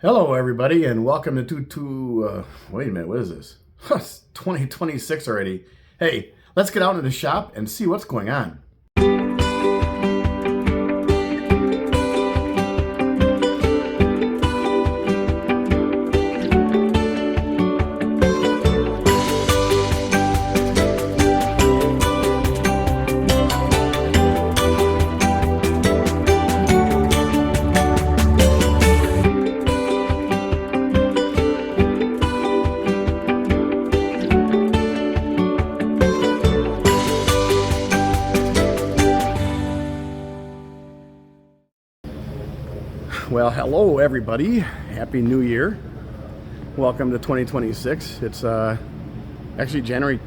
Hello, everybody, and welcome to wait a minute, what is this? It's 2026 already. Hey, let's get out into the shop and see what's going on. Well, hello everybody. Happy New Year. Welcome to 2026. It's actually January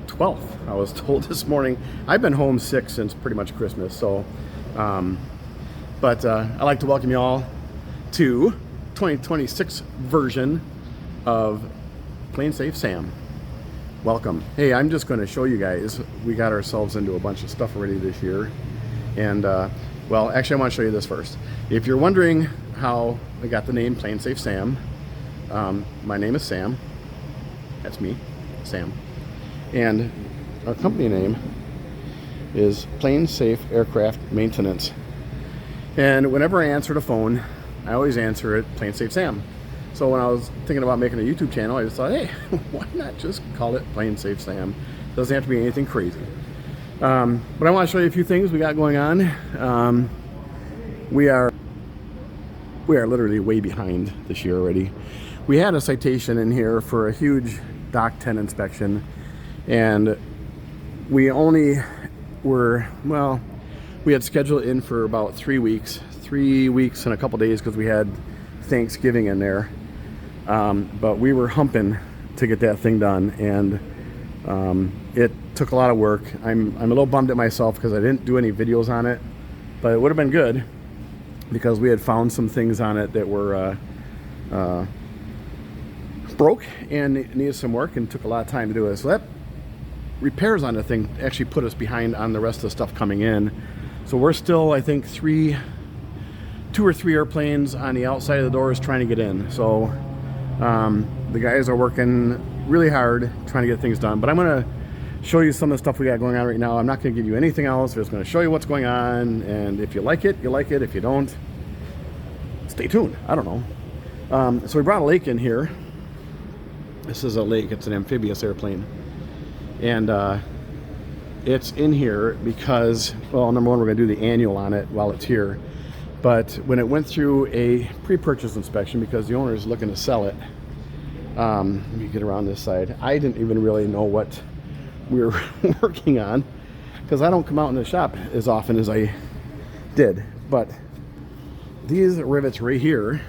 12th, I was told this morning. I've been homesick since pretty much Christmas, so I'd like to welcome you all to 2026 version of Plain Safe Sam. Welcome. Hey, I'm just going to show you guys, we got ourselves into a bunch of stuff already this year, and well, actually I want to show you this first. If you're wondering how I got the name Plain Safe Sam, my name is Sam. That's me, Sam. And our company name is Plain Safe Aircraft Maintenance. And whenever I answer the phone, I always answer it Plain Safe Sam. So when I was thinking about making a YouTube channel, I just thought, hey, why not just call it Plain Safe Sam? Doesn't have to be anything crazy. But I want to show you a few things we got going on. We are literally way behind this year already. We had a citation in here for a huge Dock 10 inspection, and we only were, well, we had scheduled in for about 3 weeks and a couple days because we had Thanksgiving in there. But we were humping to get that thing done, and it took a lot of work. I'm a little bummed at myself because I didn't do any videos on it, but it would have been good because we had found some things on it that were broke and needed some work and took a lot of time to do it. So that repairs on the thing actually put us behind on the rest of the stuff coming in. So we're still, I think, 2 or 3 airplanes on the outside of the doors trying to get in. So the guys are working really hard trying to get things done. But I'm going to show you some of the stuff we got going on right now. I'm not going to give you anything else. I'm just going to show you what's going on, and if you like it, you like it. If you don't, stay tuned. I don't know. So we brought a lake in here. This is a lake. It's an amphibious airplane, and it's in here because, well, number one, we're going to do the annual on it while it's here. But when it went through a pre-purchase inspection, because the owner is looking to sell it, let me get around this side. I didn't even really know what we were working on because I don't come out in the shop as often as I did. But these rivets right here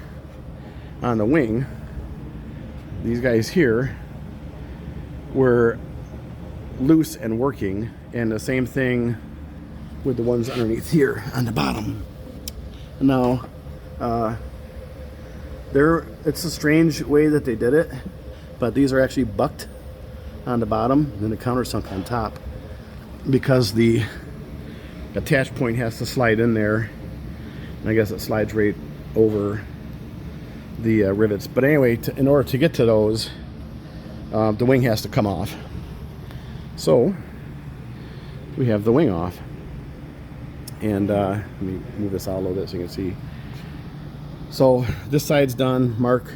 on the wing, these guys here, were loose and working, and the same thing with the ones underneath here on the bottom. Now, it's a strange way that they did it, but these are actually bucked on the bottom and the countersunk on top because the attach point has to slide in there, and I guess it slides right over the rivets. But anyway, in order to get to those, the wing has to come off. So we have the wing off, and let me move this out a little bit so you can see. So this side's done. Mark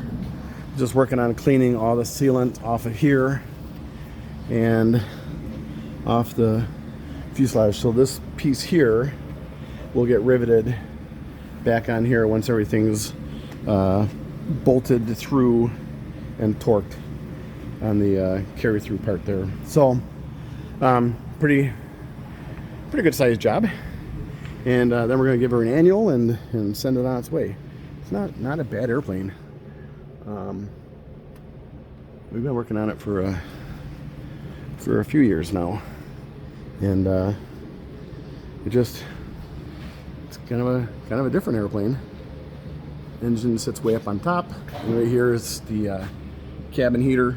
just working on cleaning all the sealant off of here and off the fuselage. So this piece here will get riveted back on here once everything's bolted through and torqued on the carry through part there. So pretty good sized job, and then we're going to give her an annual and send it on its way. It's not a bad airplane. We've been working on it for a few years now, and it's kind of a different airplane. Engine sits way up on top, and right here is the cabin heater,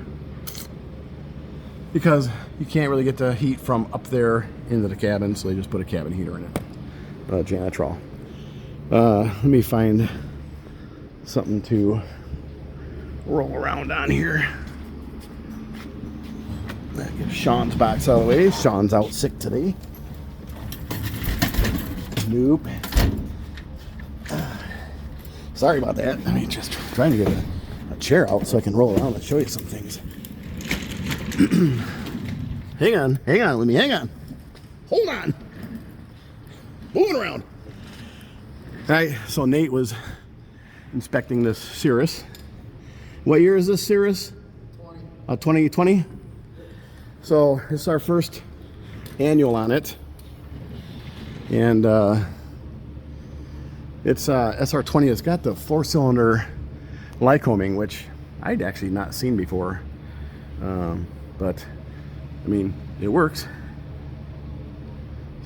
because you can't really get the heat from up there into the cabin, so they just put a cabin heater in it. Janitral. Let me find something to roll around on here. Get Sean's box out of the way. Sean's out sick today. Nope. Sorry about that. I mean, just trying to get a chair out so I can roll around and show you some things. Hang on with me. Hang on. Hold on. Moving around. All right, so Nate was inspecting this Cirrus. What year is this Cirrus? 2020. So this is our first annual on it, and it's SR20. It's got the 4-cylinder Lycoming, which I'd actually not seen before, but I mean, it works.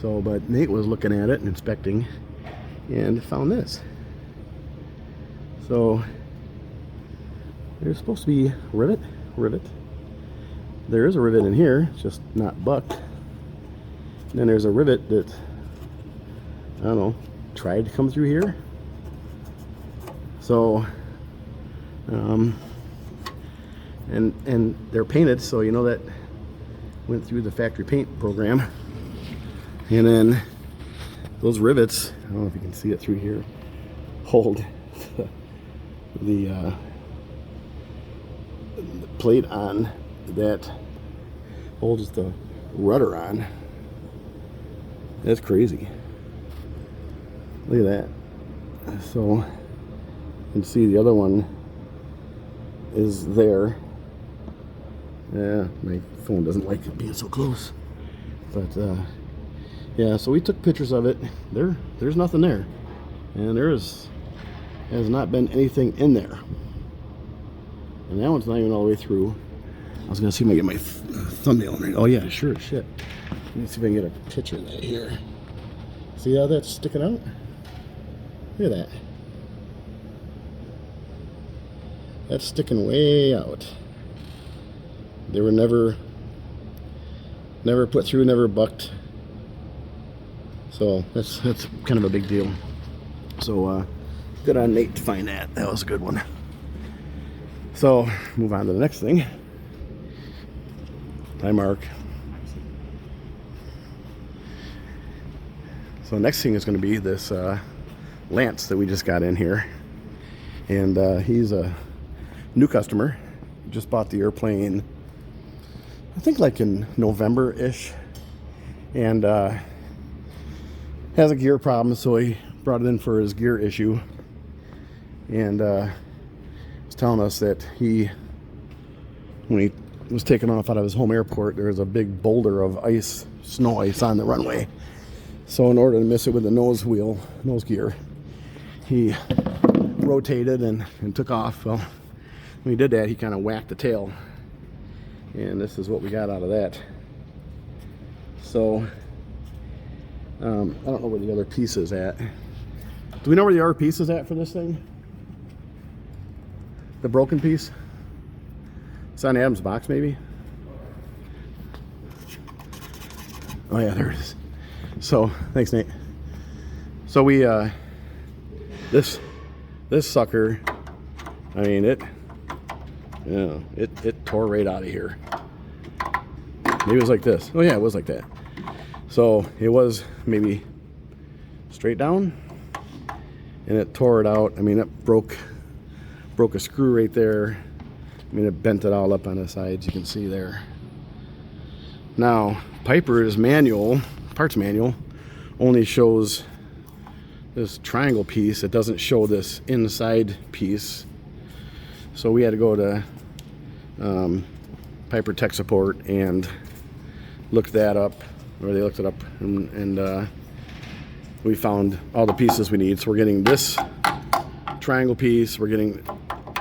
So, but Nate was looking at it and inspecting and found this. So there's supposed to be rivet. There is a rivet in here, it's just not bucked. And then there's a rivet that, I don't know, tried to come through here. So, and they're painted, so you know that went through the factory paint program. And then those rivets, I don't know if you can see it through here, hold the plate on that holds the rudder on. That's crazy. Look at that. So you can see the other one is there. Yeah, my phone doesn't like it being so close. But yeah, so we took pictures of it. There's nothing there. And has not been anything in there. And that one's not even all the way through. I was gonna see if I can get my thumbnail in there. Oh yeah, sure, shit. Let me see if I can get a picture of that here. See how that's sticking out? Look at that. That's sticking way out. They were never put through, never bucked. So that's kind of a big deal. So good on Nate to find that. That was a good one. So move on to the next thing. Hi, Mark. So next thing is going to be this Lance that we just got in here, and he's a new customer. Just bought the airplane, I think like in November-ish, and has a gear problem, so he brought it in for his gear issue, and was telling us that when he was taken off out of his home airport, there was a big boulder of ice, snow ice on the runway. So in order to miss it with the nose gear, he rotated and took off. Well, when he did that, he kind of whacked the tail, and this is what we got out of that. So I don't know where the other piece is at. Do we know where the other piece is at for this thing? The broken piece? It's on Adam's box, maybe? Oh yeah, there it is. So, thanks, Nate. So we, this sucker, I mean, it tore right out of here. Maybe it was like this. Oh yeah, it was like that. So it was maybe straight down, and it tore it out. I mean, it broke a screw right there. I mean, it bent it all up on the sides, you can see there. Now, Piper's manual, parts manual, only shows this triangle piece. It doesn't show this inside piece. So we had to go to Piper Tech Support and look that up, or they looked it up, and we found all the pieces we need. So we're getting this triangle piece, we're getting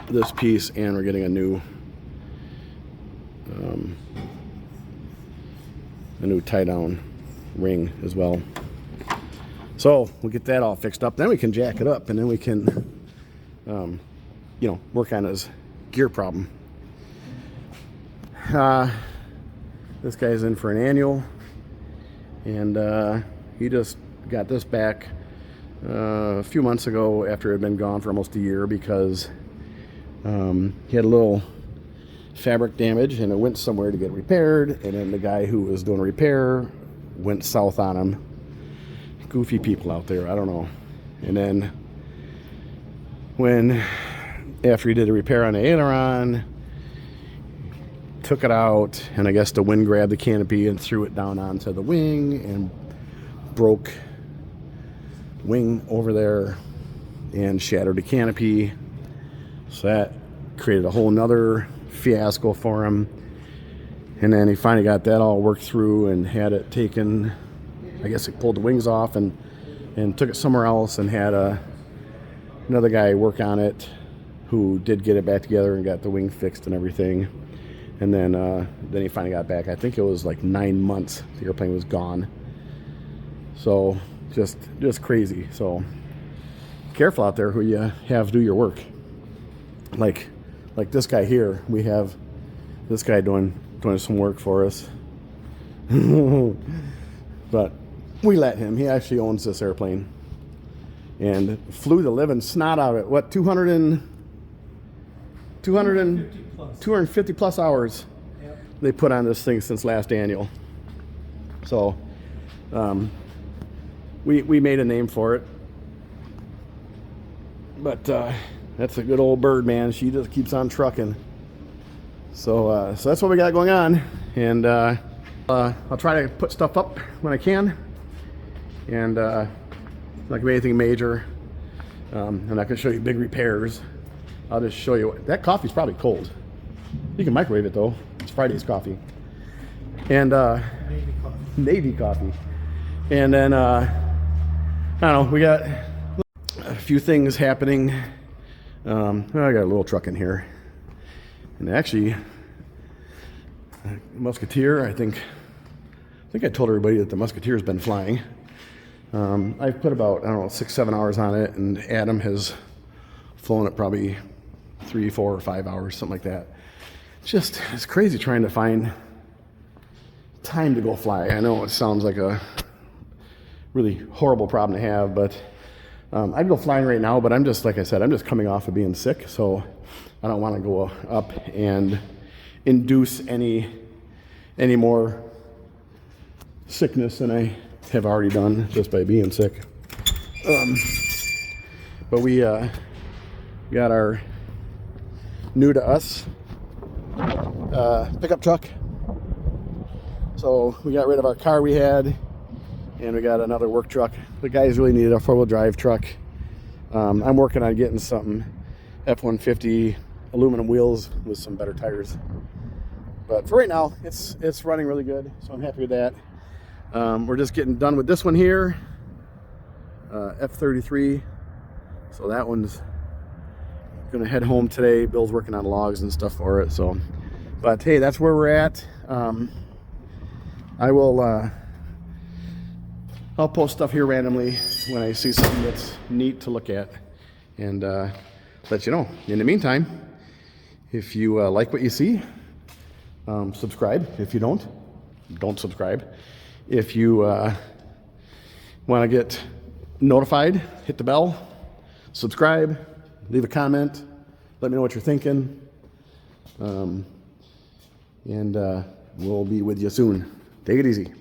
this piece, and we're getting a new tie down ring as well. So we'll get that all fixed up, then we can jack it up, and then we can work on his gear problem. This guy's in for an annual, and he just got this back a few months ago after it had been gone for almost a year because he had a little fabric damage and it went somewhere to get repaired, and then the guy who was doing a repair went south on him. Goofy people out there, I don't know. And then after he did a repair on the aileron, took it out, and I guess the wind grabbed the canopy and threw it down onto the wing and broke wing over there and shattered the canopy. So that created a whole nother fiasco for him. And then he finally got that all worked through and had it taken. I guess he pulled the wings off and took it somewhere else and had another guy work on it who did get it back together and got the wing fixed and everything. And then he finally got back. I think it was like 9 months the airplane was gone. So just crazy. So careful out there who you have do your work. Like this guy here, we have this guy doing some work for us. But we let him. He actually owns this airplane and flew the living snot out of it. What, 250 plus hours they put on this thing since last annual. So we made a name for it. But that's a good old bird, man. She just keeps on trucking. So that's what we got going on. And I'll try to put stuff up when I can. And not gonna be anything major. I'm not gonna show you big repairs. I'll just show you. That coffee's probably cold. You can microwave it though. It's Friday's coffee. And Navy coffee. And then I don't know. We got a few things happening. I got a little truck in here, and actually, Musketeer. I think I told everybody that the Musketeer's been flying. I've put about 6-7 hours on it, and Adam has flown it probably 3, 4, or 5 hours, something like that. It's crazy trying to find time to go fly. I know it sounds like a really horrible problem to have, but I'd go flying right now, but I'm just, like I said, I'm just coming off of being sick, so I don't want to go up and induce any more sickness than I have already done just by being sick. But we got our new to us pickup truck. So we got rid of our car we had, and we got another work truck. The guys really needed a four-wheel drive truck. I'm working on getting something F-150 aluminum wheels with some better tires. But for right now, it's running really good, so I'm happy with that. We're just getting done with this one here, F-33. So that one's gonna head home today. Bill's working on logs and stuff for it. So, but hey, that's where we're at. I will. I'll post stuff here randomly when I see something that's neat to look at, and let you know. In the meantime, if you like what you see, subscribe. If you don't subscribe. If you want to get notified, hit the bell, subscribe, leave a comment, let me know what you're thinking, and we'll be with you soon. Take it easy.